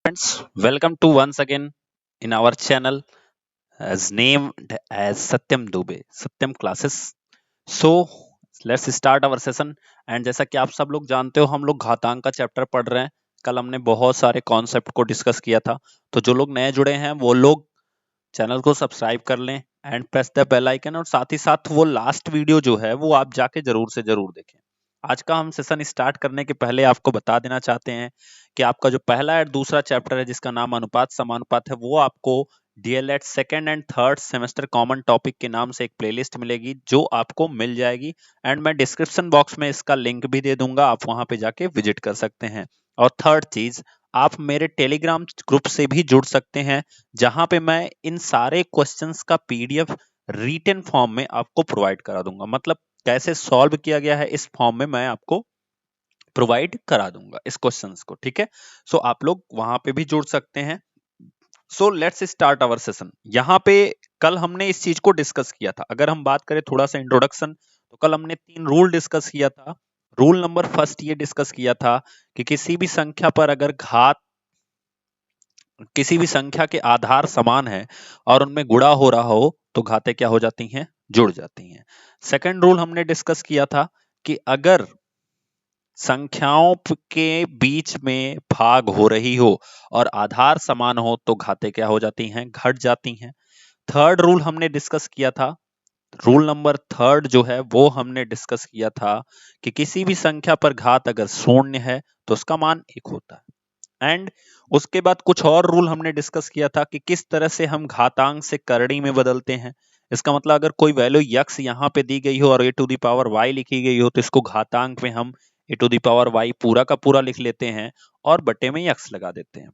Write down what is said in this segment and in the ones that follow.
Friends, welcome to once again in our channel as named as Satyam Dubey, Satyam Classes. So let's start our session. And जैसा कि आप सब लोग जानते हो हम लोग घातांक का चैप्टर पढ़ रहे हैं। कल हमने बहुत सारे कॉन्सेप्ट को डिस्कस किया था, तो जो लोग नए जुड़े हैं वो लोग चैनल को सब्सक्राइब कर लें and press the bell icon, और साथ ही साथ वो लास्ट वीडियो जो है वो आप जाके जरूर से जरूर देखें। आज का हम सेशन स्टार्ट करने के पहले आपको बता देना चाहते हैं कि आपका जो पहला और दूसरा चैप्टर है जिसका नाम अनुपात समानुपात है, वो आपको DElEd second and third semester common topic के नाम से एक प्लेलिस्ट मिलेगी जो आपको मिल जाएगी। एंड मैं डिस्क्रिप्शन बॉक्स में इसका लिंक भी दे दूंगा, आप वहां पे जाके विजिट कर सकते हैं। और थर्ड चीज, आप मेरे टेलीग्राम ग्रुप से भी जुड़ सकते हैं जहां पे मैं इन सारे क्वेश्चंस का पीडीएफ रिटन फॉर्म में आपको प्रोवाइड करा दूंगा। मतलब कैसे सॉल्व किया गया है इस फॉर्म में मैं आपको प्रोवाइड करा दूंगा इस क्वेश्चंस को। ठीक है, सो आप लोग वहां पे भी जुड़ सकते हैं। So let's start our session. यहाँ पे कल हमने इस चीज को डिस्कस किया था। अगर हम बात करें थोड़ा सा इंट्रोडक्शन, तो कल हमने 3 रूल डिस्कस किया था। रूल नंबर फर्स्ट ये डिस्कस किया था कि किसी भी संख्या पर अगर घात किसी भी संख्या के आधार समान है और उनमें गुणा हो रहा हो तो घातें क्या हो जाती हैं, जुड़ जाती हैं। सेकंड रूल हमने डिस्कस किया था कि अगर संख्याओं के बीच में भाग हो रही हो और आधार समान हो तो घातें क्या हो जाती हैं, घट जाती हैं। थर्ड रूल हमने डिस्कस किया था, रूल नंबर थर्ड जो है वो हमने डिस्कस किया था कि किसी भी संख्या पर घात अगर शून्य है तो उसका मान 1 होता है। एंड उसके बाद कुछ और रूल हमने डिस्कस किया था कि किस तरह से हम घातांक से करड़ी में बदलते हैं। इसका मतलब अगर कोई वैल्यू यक्स यहाँ पे दी गई हो और ए टू द पावर वाई लिखी गई हो तो इसको घातांक में हम ए टू द पावर वाई पूरा का पूरा लिख लेते हैं और बटे में यक्स लगा देते हैं।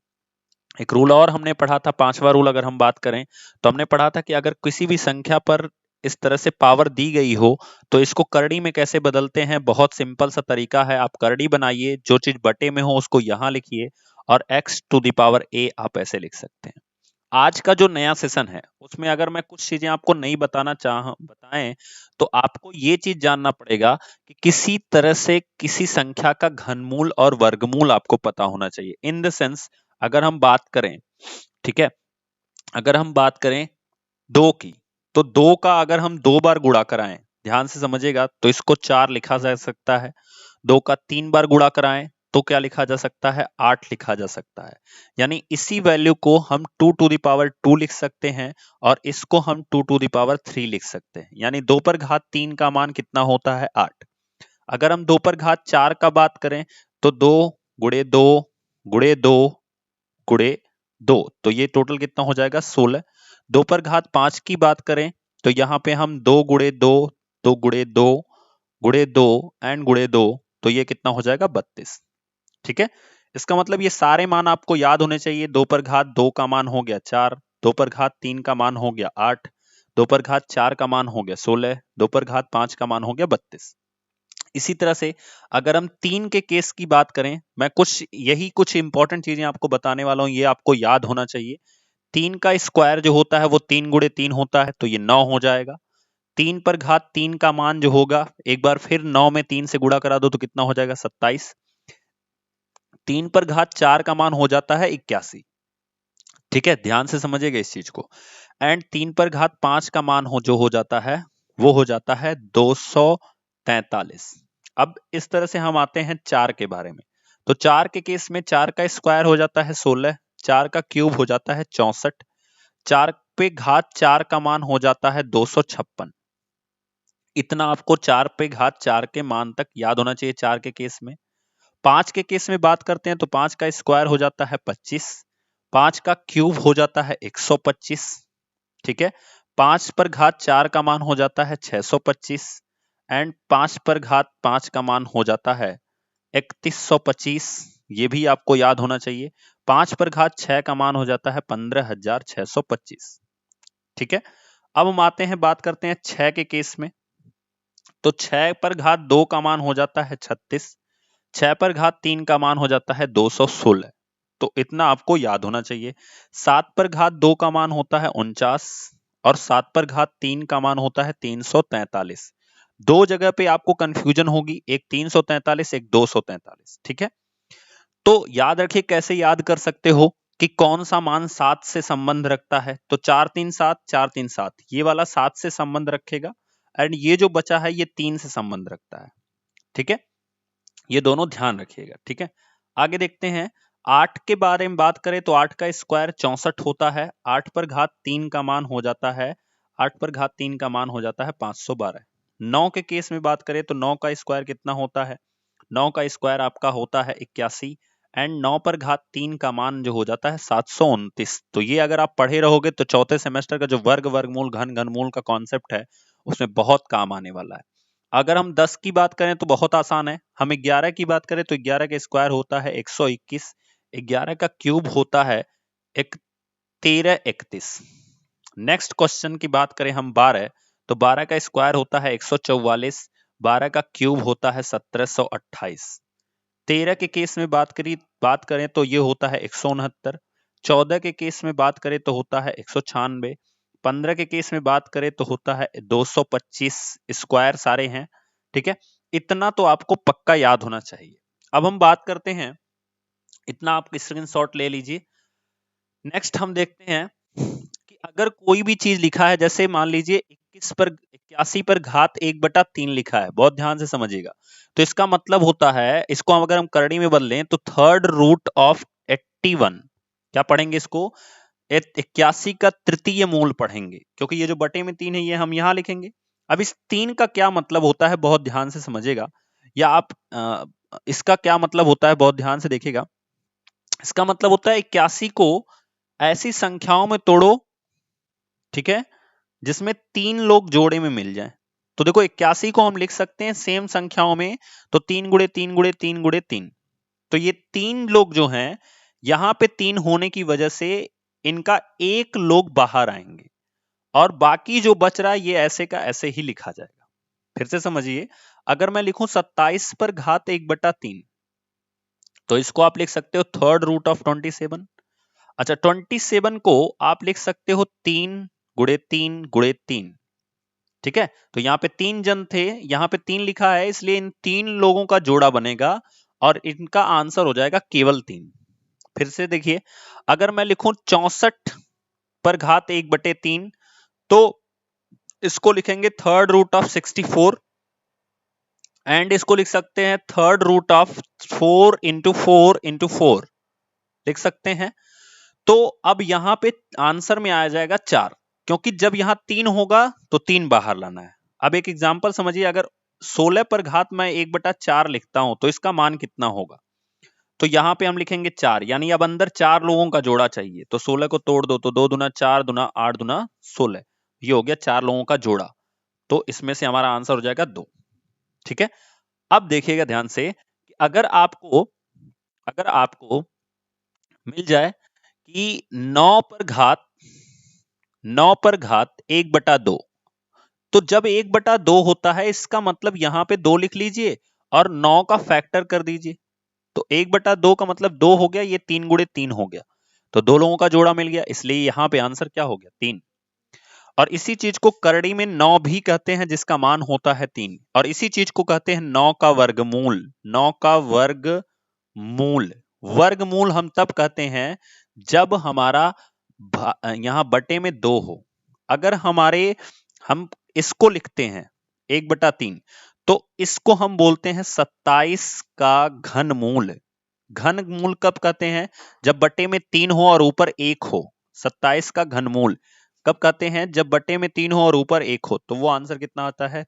एक रूल और हमने पढ़ा था, पांचवा रूल अगर हम बात करें तो हमने पढ़ा था कि अगर किसी भी संख्या पर इस तरह से पावर दी गई हो तो इसको करड़ी में कैसे बदलते हैं। बहुत सिंपल सा तरीका है, आप करड़ी बनाइए, जो चीज बटे में हो उसको यहां लिखिए और x to the power a आप ऐसे लिख सकते हैं। आज का जो नया सेशन है उसमें अगर मैं कुछ चीजें आपको नहीं बताएं तो आपको ये चीज जानना पड़ेगा कि किसी तरह से किसी संख्या का घनमूल और वर्गमूल आपको पता होना चाहिए। इन द सेंस अगर हम बात करें, ठीक है, अगर हम बात करें 2 की, तो 2 का अगर हम 2 बार गुणा कराएं, ध्यान से समझिएगा, तो इसको 4 लिखा जा सकता है। 2 का 3 बार गुणा कराएं तो क्या लिखा जा सकता है, 8 लिखा जा सकता है। यानी इसी वैल्यू को हम 2 टू द पावर 2 लिख सकते हैं और इसको हम 2 टू द पावर 3 लिख सकते हैं। यानी 2 पर घात 3 का मान कितना होता है, 8। अगर हम 2 पर घात 4 का बात करें तो 2 गुणे 2 गुणे 2 गुणे 2, तो ये टोटल कितना हो जाएगा, 16। 2 पर घात 5 की बात करें तो यहाँ पे हम 2 गुणे 2 2 गुणे 2 गुणे 2 एंड गुणे 2, तो ये कितना हो जाएगा, 32। ठीक है, इसका मतलब ये सारे मान आपको याद होने चाहिए। 2 पर घात 2 का मान हो गया 4, 2 पर घात 3 का मान हो गया 8, 2 पर घात 4 का मान हो गया 16, 2 पर घात 5 का मान हो गया 32। इसी तरह से अगर हम 3 के केस की बात करें, मैं कुछ इंपॉर्टेंट चीजें आपको बताने वाला हूं, ये आपको याद होना चाहिए। 3 का स्क्वायर जो होता है वो 3 गुणे 3 होता है, तो ये 9 हो जाएगा। 3 पर घात 3 का मान जो होगा, एक बार फिर 9 में 3 से गुणा करा दो तो कितना हो जाएगा, 27। 3 पर घात 4 का मान हो जाता है 81। ठीक है, ध्यान से समझिएगा इस चीज को। एंड 3 पर घात 5 का मान जो हो जाता है वो हो जाता है 243। अब इस तरह से हम आते हैं 4 के बारे में। तो 4 के केस में 4 का स्क्वायर हो जाता है 16, 4 का क्यूब हो जाता है 64, 4 पे घात 4 का मान हो जाता है 256। इतना आपको 4 पे घात 4 के मान तक याद होना चाहिए 4 के केस में। 5 के केस में बात करते हैं तो 5 का स्क्वायर हो जाता है 25, 5 का क्यूब हो जाता है 125। ठीक है, 5 पर घात 4 का मान हो जाता है 625 एंड 5 पर घात 5 का मान हो जाता है 3125। ये भी आपको याद होना चाहिए। 5 पर घात 6 का मान हो जाता है 15625। ठीक है, अब हम आते हैं, बात करते हैं 6 के केस में। तो 6 पर घात 2 का मान हो जाता है 36, 6 पर घात 3 का मान हो जाता है 216, तो इतना आपको याद होना चाहिए। 7 पर घात 2 का मान होता है 49 और 7 पर घात 3 का मान होता है 343। दो जगह पे आपको कंफ्यूजन होगी, एक 343 एक 243। ठीक है, तो याद रखिए, कैसे याद कर सकते हो कि कौन सा मान 7 से संबंध रखता है। तो 4 3 7, 4 3 7, ये वाला 7 से संबंध रखेगा, एंड ये जो बचा है ये 3 से संबंध रखता है। ठीक है, ये दोनों ध्यान रखिएगा। ठीक है, आगे देखते हैं। 8 के बारे में बात करें तो 8 का स्क्वायर 64 होता है। 8 पर घात 3 का मान हो जाता है 8 पर घात 3 का मान हो जाता है 512। 9 के केस में बात करें तो 9 का स्क्वायर कितना होता है? 9 का स्क्वायर आपका होता है 81, एंड 9 पर घात 3 का मान जो हो जाता है 729। तो ये अगर आप पढ़े रहोगे तो चौथे सेमेस्टर का जो वर्ग, वर्गमूल, घन, घनमूल का कॉन्सेप्ट है उसमें बहुत काम आने वाला है। अगर हम 10 की बात करें तो बहुत आसान है। हम 11 की बात करें तो 11 का स्क्वायर होता है 121, 11 का क्यूब होता है 1331। नेक्स्ट क्वेश्चन की बात करें हम 12, तो 12 का स्क्वायर होता है 144, 12 का क्यूब होता है 1728। 13 के केस में बात करें तो ये होता है 169। 14 के केस में बात करें तो होता है 196। 15 के केस में बात करें तो होता है 225। स्क्वायर सारे हैं। ठीक है, इतना तो आपको पक्का याद होना चाहिए। अब हम बात करते हैं, इतना आप स्क्रीनशॉट ले लीजिए। नेक्स्ट हम देखते हैं कि अगर कोई भी चीज लिखा है, जैसे मान लीजिए 81 पर घात 1/3 लिखा है, बहुत ध्यान से समझिएगा। तो इसका मतलब होता है, इसको अगर हम करड़ी में बदलें तो थर्ड रूट ऑफ 81। क्या पढ़ेंगे इसको? 81 का तृतीय मूल पढ़ेंगे, क्योंकि ये जो बटे में 3 है ये हम यहां लिखेंगे। अब इस 3 का क्या मतलब होता है, बहुत ध्यान से समझिएगा, या आप इसका क्या मतलब होता है बहुत ध्यान से देखिएगा। इसका मतलब होता है 81 को ऐसी संख्याओं में तोड़ो, ठीक है, जिसमें 3 लोग जोड़े में मिल जाएं। तो देखो 81 को हम लिख सकते हैं सेम संख्याओं में, तो 3 गुणे 3 गुणे 3 गुणे 3। तो ये 3 लोग जो हैं, यहां पे 3 होने की वजह से इनका एक लोग बाहर आएंगे, और बाकी जो बच रहा है ये ऐसे का ऐसे ही लिखा जाएगा। फिर से समझिए, अगर मैं लिखूं 27 पर घात 1/3, तो इसको आप लिख सकते हो थर्ड रूट ऑफ 27। अच्छा, 27 को आप लिख सकते हो 3 गुणे 3 गुणे 3। ठीक है, तो यहाँ पे 3 जन थे, यहाँ पे 3 लिखा है, इसलिए इन 3 लोगों का जोड़ा बनेगा और इनका आंसर हो जाएगा केवल 3। फिर से देखिए, अगर मैं लिखूं 64 पर घात 1/3, तो इसको लिखेंगे थर्ड रूट ऑफ 64, एंड इसको लिख सकते हैं third root of 4 into 4 into 4 लिख सकते हैं। तो अब यहां पे आंसर में आ जाएगा 4, क्योंकि जब यहां 3 होगा तो 3 बाहर लाना है। अब एक एग्जांपल समझिए, अगर 16 पर घात मैं 1/4 लिखता हूं तो इसका मान कितना होगा? तो यहां पे हम लिखेंगे 4, यानी अब अंदर 4 लोगों का जोड़ा चाहिए। तो 16 को तोड़ दो, तो 2 दुना 4 दुना 8 दुना 16, ये हो गया 4 लोगों का जोड़ा। तो इसमें से हमारा आंसर हो जाएगा 2। ठीक है, अब देखिएगा ध्यान से कि अगर आपको मिल जाए कि 9 पर घात 1/2, तो जब 1/2 होता है, इसका मतलब यहां पे 2 लिख लीजिए और 9 का फैक्टर कर दीजिए। तो 1/2 का मतलब 2 हो गया, ये 3 गुणे 3 हो गया, तो 2 लोगों का जोड़ा मिल गया, इसलिए यहां पे आंसर क्या हो गया? 3। और इसी चीज को करड़ी में 9 भी कहते हैं, जिसका मान होता है 3, और इसी चीज को कहते हैं 9 का वर्गमूल। 9 का वर्गमूल, वर्गमूल हम तब कहते हैं जब हमारा यहां बटे में 2 हो। अगर हम इसको लिखते हैं 1/3, तो इसको हम बोलते हैं 27 का घनमूल। घनमूल कब कहते हैं? जब बटे में 3 हो और ऊपर 1 हो। 27 का घनमूल कब कहते हैं? जब बटे में 3 हो और ऊपर 1 हो। तो वो आंसर कितना आता है?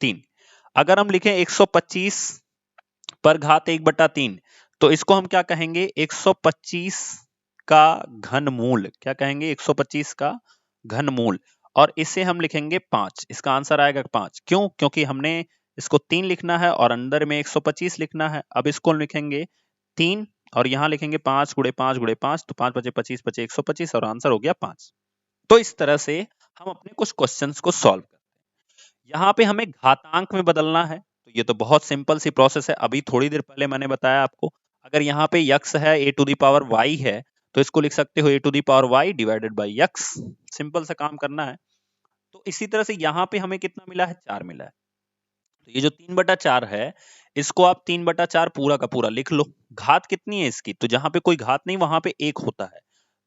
3। अगर हम लिखें 125 पर घात 1/3, तो इसको हम क्या कहेंगे? 125 का घनमूल। क्या कहेंगे? 125 का घनमूल, और इसे हम लिखेंगे 5। इसका आंसर आएगा 5। क्यों? क्योंकि हमने इसको 3 लिखना है और अंदर में 125 लिखना है। अब इसको लिखेंगे 3 और यहां लिखेंगे 5 गुणे 5 गुणे 5, तो 5 बचे 25 बचे 125, और आंसर हो गया 5। तो इस तरह से हम अपने कुछ क्वेश्चंस को सॉल्व करते हैं। यहाँ पे हमें घातांक में बदलना है, तो ये तो बहुत सिंपल सी प्रोसेस है। अभी थोड़ी देर पहले मैंने बताया आपको, अगर यहाँ पे यक्स है, a to the power y है, तो इसको लिख सकते हो a to the power y divided by यक्स। सिंपल सा काम करना है। तो इसी तरह से यहाँ पे हमें कितना मिला है? 4 मिला है। तो ये जो 3/4 है, इसको आप 3/4 पूरा का पूरा लिख लो। घात कितनी है इसकी, तो जहां पे कोई घात नहीं वहां पे एक होता है,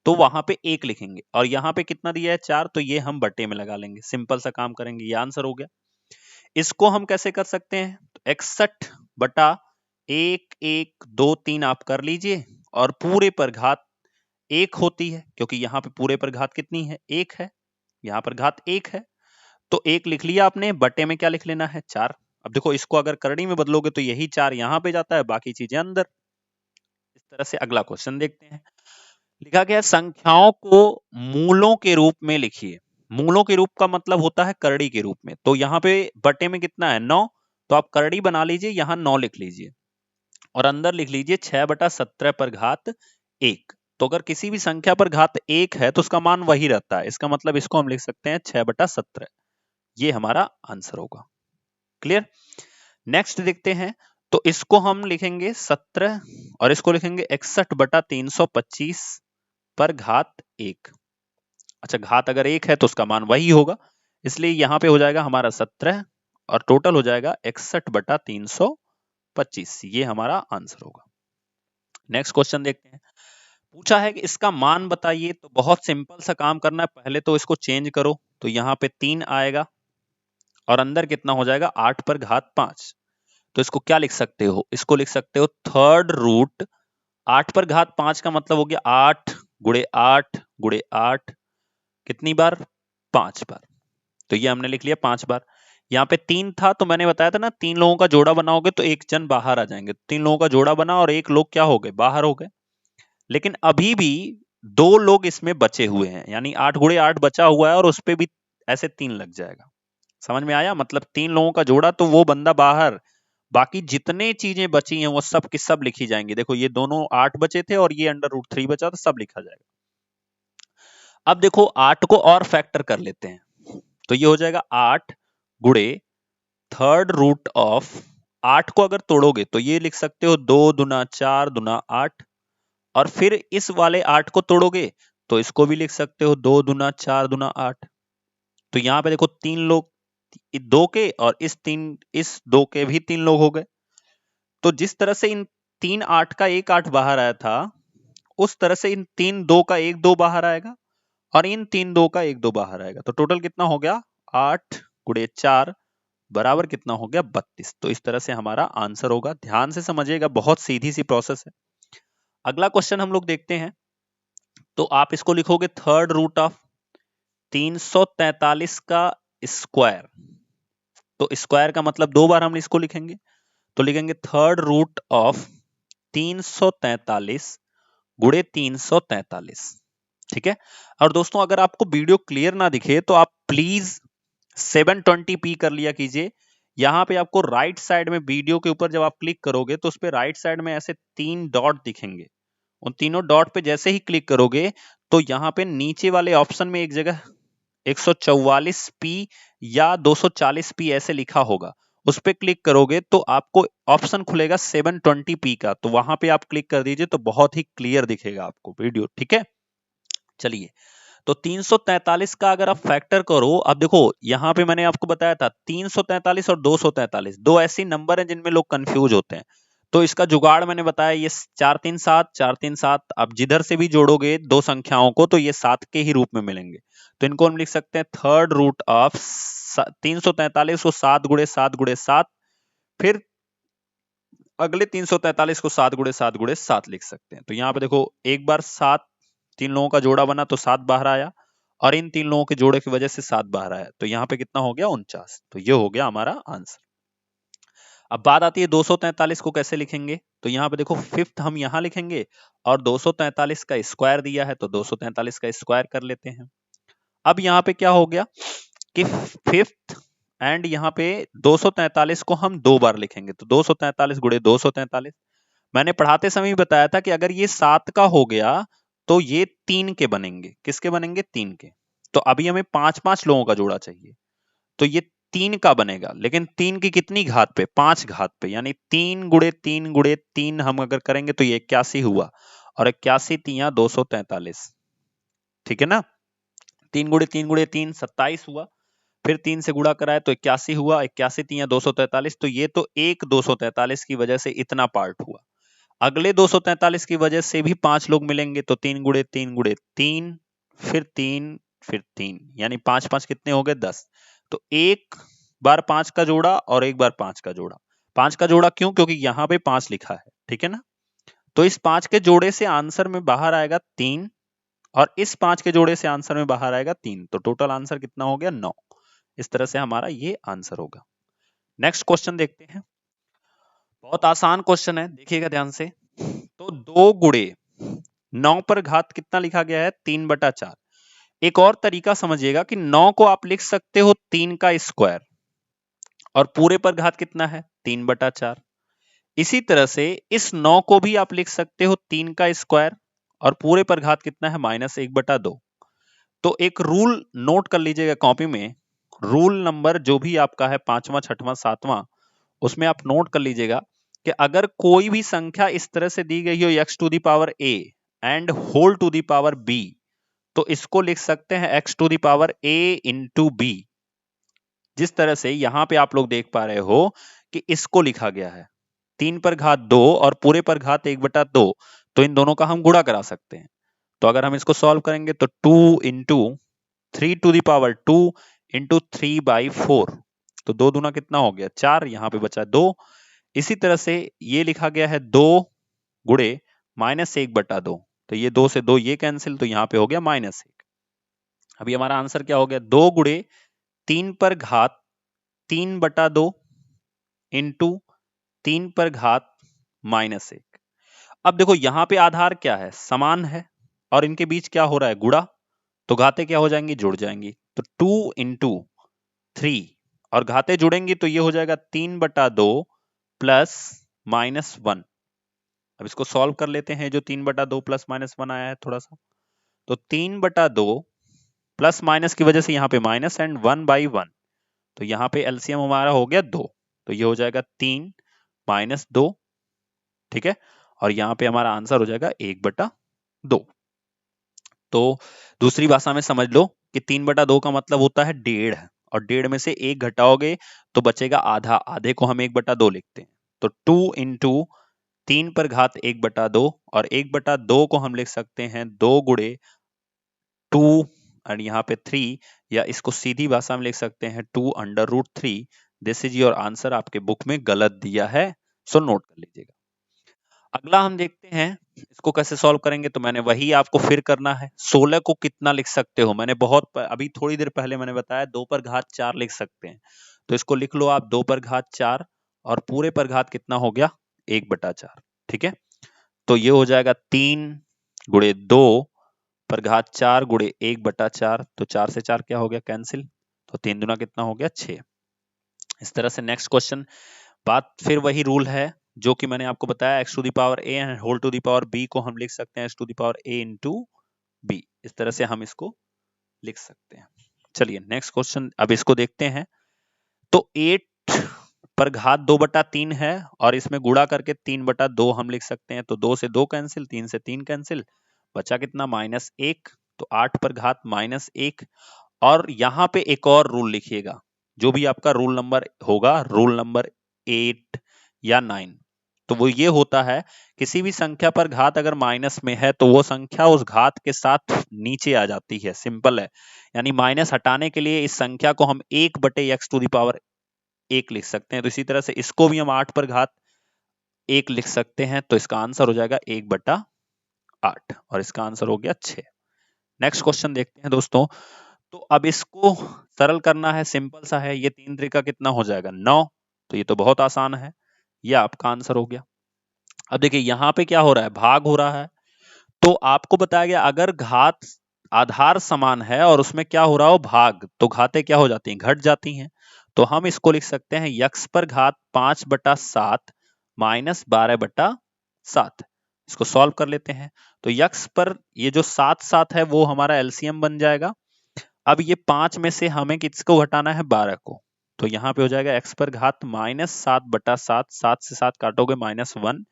तो वहां पे एक लिखेंगे। और यहाँ पे कितना दिया है 4, तो ये हम बटे में लगा लेंगे। सिंपल सा काम करेंगे, ये आंसर हो गया। इसको हम कैसे कर सकते हैं, तो 61/1 1 2 3 आप कर लीजिए, और पूरे पर घात 1 होती है, क्योंकि यहाँ पे पूरे पर घात कितनी है, 1 है, यहाँ पर घात 1 है, तो 1 लिख लिया आपने। बटे में क्या लिख लेना है, 4। अब देखो इसको अगर करड़ी में बदलोगे तो यही 4 यहाँ पे जाता है, बाकी चीजें अंदर। इस तरह से अगला क्वेश्चन देखते हैं। लिखा गया संख्याओं को मूलों के रूप में लिखिए। मूलों के रूप का मतलब होता है करड़ी के रूप में। तो यहाँ पे बटे में कितना है, 9, तो आप करड़ी बना लीजिए, यहाँ 9 लिख लीजिए, और अंदर लिख लीजिए 6/17 पर घात 1। तो अगर किसी भी संख्या पर घात 1 है तो उसका मान वही रहता है, इसका मतलब इसको हम लिख सकते हैं 6/17। ये हमारा आंसर होगा। क्लियर। नेक्स्ट देखते हैं, तो इसको हम लिखेंगे 17, और इसको लिखेंगे 61/325 पर घात 1। अच्छा, घात अगर 1 है तो उसका मान वही होगा, इसलिए यहां पे हो जाएगा हमारा 17, और टोटल हो जाएगा 61/325। ये हमारा आंसर होगा। नेक्स्ट क्वेश्चन देखते हैं। पूछा है कि इसका मान बताइए। तो बहुत सिंपल सा काम करना है, पहले तो इसको चेंज करो, तो यहाँ पे 3 आएगा, और अंदर कितना हो जाएगा, 8 पर घात 5। तो इसको क्या लिख सकते हो, इसको लिख सकते हो थर्ड रूट 8 पर घात 5 का मतलब हो गया 8 गुणे 8 गुणे 8, कितनी बार, 5 बार। तो ये हमने लिख लिया 5 बार। यहाँ पे 3 था, तो मैंने बताया था ना, 3 लोगों का जोड़ा बनाओगे तो एक जन बाहर आ जाएंगे। 3 लोगों का जोड़ा बना और एक लोग क्या हो गए, बाहर हो गए। लेकिन अभी भी 2 लोग इसमें बचे हुए हैं, यानी 8 गुणे 8 बचा हुआ है, और उस पे भी ऐसे 3 लग जाएगा। समझ में आया, मतलब 3 लोगों का जोड़ा तो वो बंदा बाहर, बाकी जितने चीजें बची हैं वो सब की सब लिखी जाएंगी। देखो ये दोनों 8 बचे थे, और ये √3 बचा, तो सब लिखा जाएगा। अब देखो 8 को और फैक्टर कर लेते हैं, तो ये हो जाएगा 8 गुणे थर्ड रूट ऑफ 8 को अगर तोड़ोगे तो ये लिख सकते हो 2 दूना 4 दूना 8, और फिर इस वाले 8 को तोड़ोगे तो इसको भी लिख सकते हो 2 दूना 4 दूना 8। तो यहाँ पे देखो 3 लोग, 2 के, और इस 2 के भी 3 लोग हो गए। तो जिस तरह से इन 3 8 का एक 8 बाहर आया था, उस तरह से इन 3 2 का एक 2 बाहर आएगा, और इन 3 2 का एक 2 बाहर आएगा। तो टोटल कितना हो गया, 8 गुणे 4 बराबर कितना हो गया, 32। तो इस तरह से हमारा आंसर होगा। ध्यान से समझिएगा, बहुत सीधी सी प्रोसेस है। अगला क्वेश्चन हम लोग देखते हैं। तो आप इसको लिखोगे थर्ड रूट ऑफ 343 का स्क्वायर। तो स्क्वायर का मतलब 2 बार हम इसको लिखेंगे, तो लिखेंगे थर्ड रूट ऑफ 343 गुणे 343। ठीक है। और दोस्तों अगर आपको वीडियो क्लियर ना दिखे तो आप प्लीज 720p कर लिया कीजिए। यहां पे आपको राइट साइड में वीडियो के ऊपर जब आप क्लिक करोगे तो उस पे राइट साइड में ऐसे 3 डॉट दिखेंगे। उन तीनों डॉट पे जैसे ही क्लिक करोगे तो यहाँ पे नीचे वाले ऑप्शन में एक जगह 144p या 240p ऐसे लिखा होगा, उस पे क्लिक करोगे तो आपको ऑप्शन खुलेगा 720p का, तो वहां पे आप क्लिक कर दीजिए, तो बहुत ही क्लियर दिखेगा आपको वीडियो। ठीक है, चलिए। तो 343 का अगर आप फैक्टर करो, अब देखो यहां पे मैंने आपको बताया था 343 और 243 दो ऐसी नंबर हैं जिनमें लोग कंफ्यूज होते हैं। तो इसका जुगाड़ मैंने बताया, ये 4 3 7 आप जिधर से भी जोड़ोगे दो संख्याओं को तो ये 7 के ही रूप में मिलेंगे। तो इनको हम लिख सकते हैं थर्ड रूट ऑफ 343 को 7 गुणे 7 गुणे 7, फिर अगले 343 को 7 गुणे 7 गुणे 7 लिख सकते हैं। तो यहाँ पे देखो एक बार 7, 3 लोगों का जोड़ा बना तो 7 बाहर आया, और इन 3 लोगों के जोड़े की वजह से 7 बाहर आया, तो यहाँ पे कितना हो गया, 49। तो ये हो गया हमारा आंसर। अब बात आती है 243 को कैसे लिखेंगे। तो यहाँ पे देखो फिफ्थ हम यहाँ लिखेंगे, और 243 का स्क्वायर दिया है तो 243 का स्क्वायर कर लेते हैं। अब यहाँ पे क्या हो गया कि फिफ्थ एंड यहाँ पे 243 को हम 2 बार लिखेंगे, तो 243 गुणे 243। मैंने पढ़ाते समय भी बताया था कि अगर ये 7 का हो गया तो ये 3 के बनेंगे। किसके बनेंगे, 3 के। तो अभी हमें 5 लोगों का जोड़ा चाहिए, तो ये 3 का बनेगा, लेकिन 3 की कितनी घात पे, 5 घात पे, यानी 3 गुणे 3 गुणे 3 हम अगर करेंगे तो ये 81 हुआ, और 81 तिया 243। ठीक है ना, 3 गुणे 3 गुणे 3 27 हुआ। फिर 3 से गुणा कराए तो 81 हुआ, 81 3 243, तो ये तो एक 243 की वजह से इतना पार्ट हुआ। अगले 243 की वजह से भी 5 लोग मिलेंगे, तो 3 गुणे 3 गुणे 3, फिर 3, फिर 3, यानी 5 5 कितने हो गए 10। तो एक बार 5 का जोड़ा और एक बार 5 का जोड़ा। 5 का जोड़ा क्यों? क्योंकि यहाँ पे 5 लिखा है, ठीक है ना। तो इस 5 के जोड़े से आंसर में बाहर आएगा 3, और इस 5 के जोड़े से आंसर में बाहर आएगा 3, तो टोटल आंसर कितना हो गया 9। इस तरह से हमारा ये आंसर होगा। नेक्स्ट क्वेश्चन देखते हैं। बहुत आसान क्वेश्चन है, देखिएगा ध्यान से। तो 2 गुणे 9 पर घात कितना लिखा गया है? 3/4। एक और तरीका समझिएगा कि 9 को आप लिख सकते हो 3 का स्क्वायर, और पूरे पर घात कितना है? 3/4। इसी तरह से इस 9 को भी आप लिख सकते हो 3 का स्क्वायर, और पूरे पर घात कितना है? -1/2। तो एक रूल नोट कर लीजिएगा कॉपी में। रूल नंबर जो भी आपका है 5वां 6वां 7वां, उसमें आप नोट कर लीजिएगा कि अगर कोई भी संख्या इस तरह से दी गई हो x⁴ एंड होल⁴ b, तो इसको लिख सकते हैं x⁴ इंटू b। जिस तरह से यहां पे आप लोग देख पा रहे हो कि इसको लिखा गया है 3 पर घात 2 और पूरे पर घात 1/2, तो इन दोनों का हम गुणा करा सकते हैं। तो अगर हम इसको सॉल्व करेंगे तो 2 इंटू 3⁴ 2 इंटू 3/4, तो 2 दूना कितना हो गया 4, यहाँ पे बचा 2। इसी तरह से ये लिखा गया है 2 गुणे -1/2, तो ये 2 से 2 ये कैंसिल, तो यहाँ पे हो गया -1। अभी हमारा आंसर क्या हो गया? 2 गुणे 3 पर घात 3/2 इंटू 3 पर घात -1। अब देखो यहाँ पे आधार क्या है? समान है, और इनके बीच क्या हो रहा है? गुणा। तो घाते क्या हो जाएंगी? जुड़ जाएंगी। तो 2 इंटू 3, और घाते जुड़ेंगी तो ये हो जाएगा 3/2 प्लस -1। अब इसको सॉल्व कर लेते हैं, जो 3/2 प्लस -1 आया है थोड़ा सा। तो 3/2 प्लस माइनस की वजह से यहाँ पे माइनस, एंड 1/1, तो यहाँ पे एलसीएम हमारा हो गया 2, तो ये हो जाएगा 3 - 2, ठीक है। और यहाँ पे हमारा आंसर हो जाएगा 1/2। तो दूसरी भाषा में समझ लो कि 3/2 का मतलब होता है 1.5, और 1.5 में से 1 घटाओगे तो बचेगा आधा, आधे को हम 1/2 लिखते हैं। तो 2 इंटू 3 पर घात 1/2, और 1/2 को हम लिख सकते हैं 2 गुणे 2, और यहाँ पे 3, या इसको सीधी भाषा में लिख सकते हैं 2√3। This is your answer. आपके बुक में गलत दिया है, सो नोट कर लीजिएगा। अगला हम देखते हैं इसको कैसे सॉल्व करेंगे। तो मैंने वही आपको फिर करना है। 16 को कितना लिख सकते हो? मैंने अभी थोड़ी देर पहले मैंने बताया 2 पर घात 4 लिख सकते हैं। तो इसको लिख लो आप 2 पर घात 4, और पूरे पर घात कितना हो गया? 1/4, ठीक है। तो ये हो जाएगा 3 गुणे 2 पर घात 4 गुणे 1/4, तो 4 से 4 क्या हो गया? कैंसिल। तो 3 दूना कितना हो गया? 6। इस तरह से नेक्स्ट क्वेश्चन, बात फिर वही रूल है जो कि मैंने आपको बताया, x⁴ एंड होल⁴ को हम लिख सकते हैं x⁴ इंटू b। इस तरह से हम इसको लिख सकते हैं। चलिए नेक्स्ट क्वेश्चन, अब इसको देखते हैं। तो 8 पर घात 2/3 है, और इसमें गुणा करके 3/2 हम लिख सकते हैं। तो 2 से 2 कैंसिल, 3 से 3 कैंसिल, बचा कितना? -1। तो 8 पर घात -1। और यहाँ पे एक और रूल लिखिएगा, जो भी आपका रूल नंबर होगा, रूल नंबर 8 या 9, तो वो ये होता है, किसी भी संख्या पर घात अगर माइनस में है तो वो संख्या उस घात के साथ नीचे आ जाती है। सिंपल है। यानी माइनस हटाने के लिए इस संख्या को हम 1/x⁴ लिख सकते हैं। तो इसी तरह से इसको भी हम 8 पर घात 1 लिख सकते हैं। तो इसका आंसर हो जाएगा 1/8, और इसका आंसर हो गया 6। नेक्स्ट क्वेश्चन देखते हैं दोस्तों। तो अब इसको सरल करना है, सिंपल सा है। ये 3 त्रिका कितना हो जाएगा? 9। तो ये तो बहुत आसान है, ये आपका आंसर हो गया। अब देखिए यहाँ पे क्या हो रहा है? भाग हो रहा है। तो आपको बताया गया अगर घात आधार समान है और उसमें क्या हो रहा हो? भाग, तो घातें क्या हो जाती हैं? घट जाती हैं। तो हम इसको लिख सकते हैं यक्स पर घात 5/7 माइनस 12/7। इसको सॉल्व कर लेते हैं। तो यक्स पर ये जो 7 है वो हमारा एलसीएम बन जाएगा। अब ये 5 में से हमें किसको घटाना है? 12 को। तो यहाँ पे हो जाएगा एक्स पर घात -7/7, 7 से 7 काटोगे -1,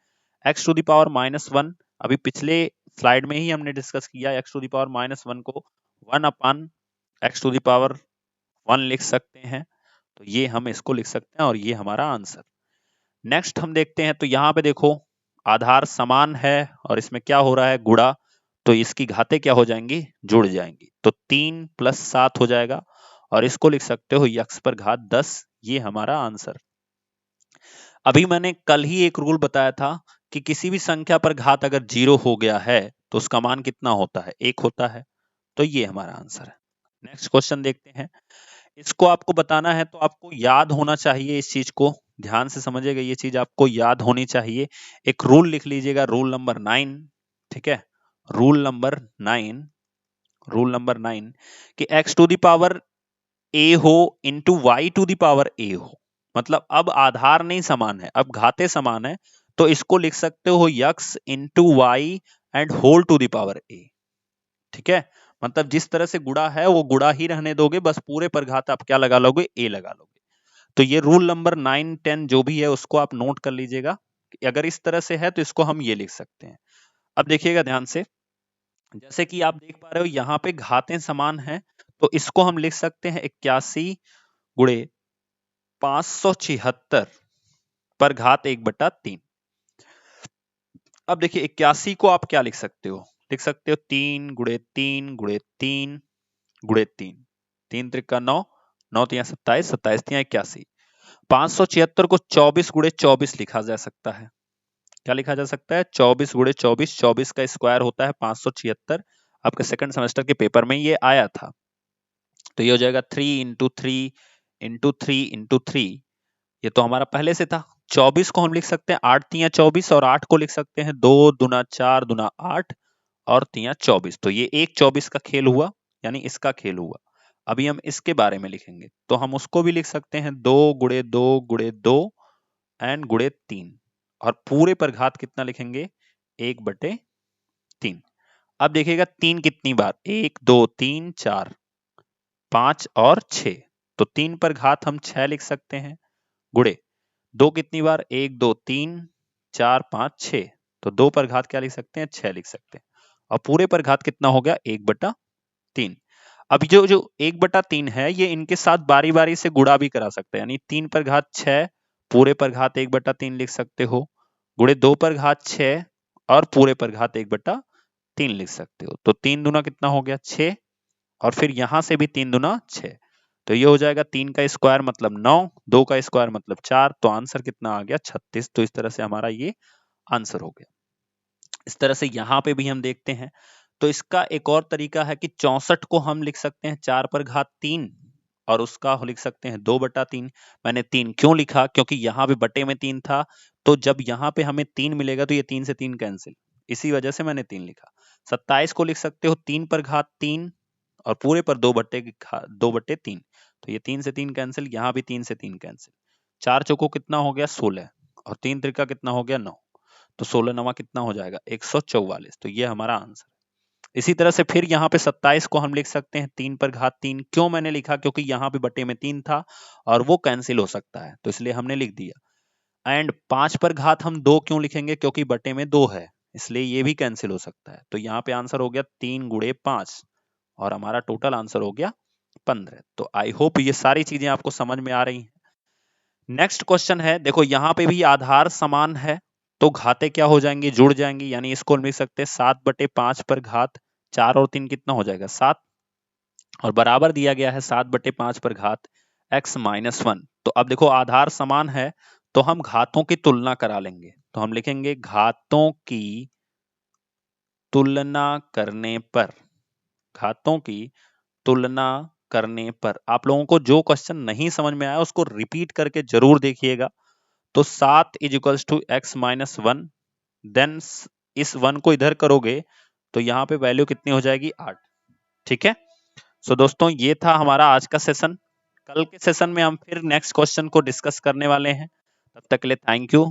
x⁴ अभी पिछले स्लाइड में ही हमने डिस्कस किया x⁴ को 1/x⁴ 1 लिख सकते हैं। तो ये हम इसको लिख सकते हैं और ये हमारा आंसर। नेक्स्ट हम देखते हैं, तो यहाँ पे देखो आधार समान है और इसमें क्या हो रहा है, गुणा, तो इसकी घातें क्या हो जाएंगी, जुड़ जाएंगी। तो 3 + 7 हो जाएगा और इसको लिख सकते हो यक्स पर घात 10, ये हमारा आंसर। अभी मैंने कल ही एक रूल बताया था कि किसी भी संख्या पर घात अगर 0 हो गया है तो उसका मान कितना होता है, 1 होता है। तो ये हमारा आंसर है। नेक्स्ट क्वेश्चन देखते हैं। इसको आपको बताना है तो आपको याद होना चाहिए, इस चीज को ध्यान से समझिएगा, ये चीज आपको याद होनी चाहिए। एक रूल लिख लीजिएगा, रूल नंबर 9। ठीक है, रूल नंबर 9, रूल नंबर 9 कि x to the power a हो into y to the power a हो। मतलब अब आधार नहीं समान है, अब घाते समान है, तो इसको लिख सकते हो x into y and whole to the power a। ठीक है, मतलब जिस तरह से गुणा है वो गुणा ही रहने दोगे, बस पूरे पर घात आप क्या लगा लोगे, a लगा लोगे। तो ये रूल नंबर 9, 10 जो भी है उसको आप नोट कर लीजिएगा। अगर इस तरह से है तो इसको हम ये लिख सकते हैं। अब देखिएगा ध्यान से, जैसे कि आप देख पा रहे हो यहाँ पे घातें समान हैं, तो इसको हम लिख सकते हैं 81 गुणे 576 पर घात 1/3। अब देखिए 81 को आप क्या लिख सकते हो, लिख सकते हो 3 गुणे 3 गुणे 3 गुणे 3, 3 त्रिका 9, 9 तिया 27, 27 तिया 81। 576 को 24 गुणे 24 लिखा जा सकता है। क्या लिखा जा सकता है, 24 गुणे 24, 24 का स्क्वायर होता है 576। आपके सेकंड सेमेस्टर के पेपर में ये आया था। तो ये हो जाएगा 3 इंटू 3 इंटू 3 इंटू 3, ये तो हमारा पहले से था। 24 को हम लिख सकते हैं 8 तिया 24 और 8 को लिख सकते हैं 2 दूना 4 दूना 8 और तिया 24। तो ये एक 24 का खेल हुआ, यानी इसका खेल हुआ। अभी हम इसके बारे में लिखेंगे, तो हम उसको भी लिख सकते हैं 2 गुणे 2 गुणे 2 एंड गुणे 3, और पूरे पर घात कितना लिखेंगे, 1/3। अब देखिएगा 3 कितनी बार, 1 2 3 4 5 और 6, तो 3 पर घात हम 6 लिख सकते हैं, गुणे 2 कितनी बार, 1 2 3 4 5 6, तो 2 पर घात क्या लिख सकते हैं, 6 लिख सकते हैं। और पूरे पर घात कितना हो गया, 1/3। अब जो जो 1/3 है ये इनके साथ बारी बारी से गुणा भी करा सकते हैं, यानी 3 पर घात 6, पूरे पर घात 1/3 लिख सकते हो, गुणे 2 पर घात 6 और पूरे पर घात 1/3 लिख सकते हो। तो 3 दूना कितना हो गया, 6, और फिर यहां से भी 3 दूना 6, तो ये हो जाएगा 3 का स्क्वायर मतलब 9, 2 का स्क्वायर मतलब 4, तो आंसर कितना आ गया, 36। तो इस तरह से हमारा ये आंसर हो गया। इस तरह से यहाँ पे भी हम देखते हैं, तो इसका एक और तरीका है कि 64 को हम लिख सकते हैं 4 पर घात 3 और उसका लिख सकते हैं 2/3। मैंने 3 क्यों लिखा, क्योंकि यहाँ पे बटे में 3 था, तो जब यहाँ पे हमें 3 मिलेगा तो ये 3 से 3 कैंसिल, इसी वजह से मैंने 3 लिखा। 27 को लिख सकते हो 3 पर घात 3 और पूरे पर 2/3, तो ये 3 से 3 कैंसिल, यहाँ भी 3 से 3 कैंसिल। 4 चौको कितना हो गया, 16, और 3 त्रिका कितना हो गया, 9, तो 16 नवा कितना हो जाएगा, 144। तो ये हमारा आंसर। इसी तरह से फिर यहाँ पे 27 को हम लिख सकते हैं 3 पर घात 3। क्यों मैंने लिखा, क्योंकि यहाँ पे बटे में 3 था और वो कैंसिल हो सकता है, तो इसलिए हमने लिख दिया। एंड 5 पर घात हम 2 क्यों लिखेंगे, क्योंकि बटे में 2 है, इसलिए ये भी कैंसिल हो सकता है। तो यहाँ पे आंसर हो गया 3 गुणे 5 और हमारा टोटल आंसर हो गया 15। तो आई होप ये सारी चीजें आपको समझ में आ रही हैं। नेक्स्ट क्वेश्चन है, देखो यहाँ पे भी आधार समान है, तो घाते क्या हो जाएंगी, जुड़ जाएंगी, यानी इसको लिख सकते हैं 7/5 पर घात 4 और 3 कितना हो जाएगा, 7, और बराबर दिया गया है 7/5 पर घात x-1। तो अब देखो आधार समान है, तो हम घातों की तुलना करा लेंगे, तो हम लिखेंगे घातों की तुलना करने पर, घातों की तुलना करने पर। आप लोगों को जो क्वेश्चन नहीं समझ में आया उसको रिपीट करके जरूर देखिएगा। तो 7 = x-1, देन इस 1 को इधर करोगे तो यहाँ पे वैल्यू कितनी हो जाएगी, 8। ठीक है, सो दोस्तों ये था हमारा आज का सेशन। कल के सेशन में हम फिर नेक्स्ट क्वेश्चन को डिस्कस करने वाले हैं। तब तक के लिए थैंक यू।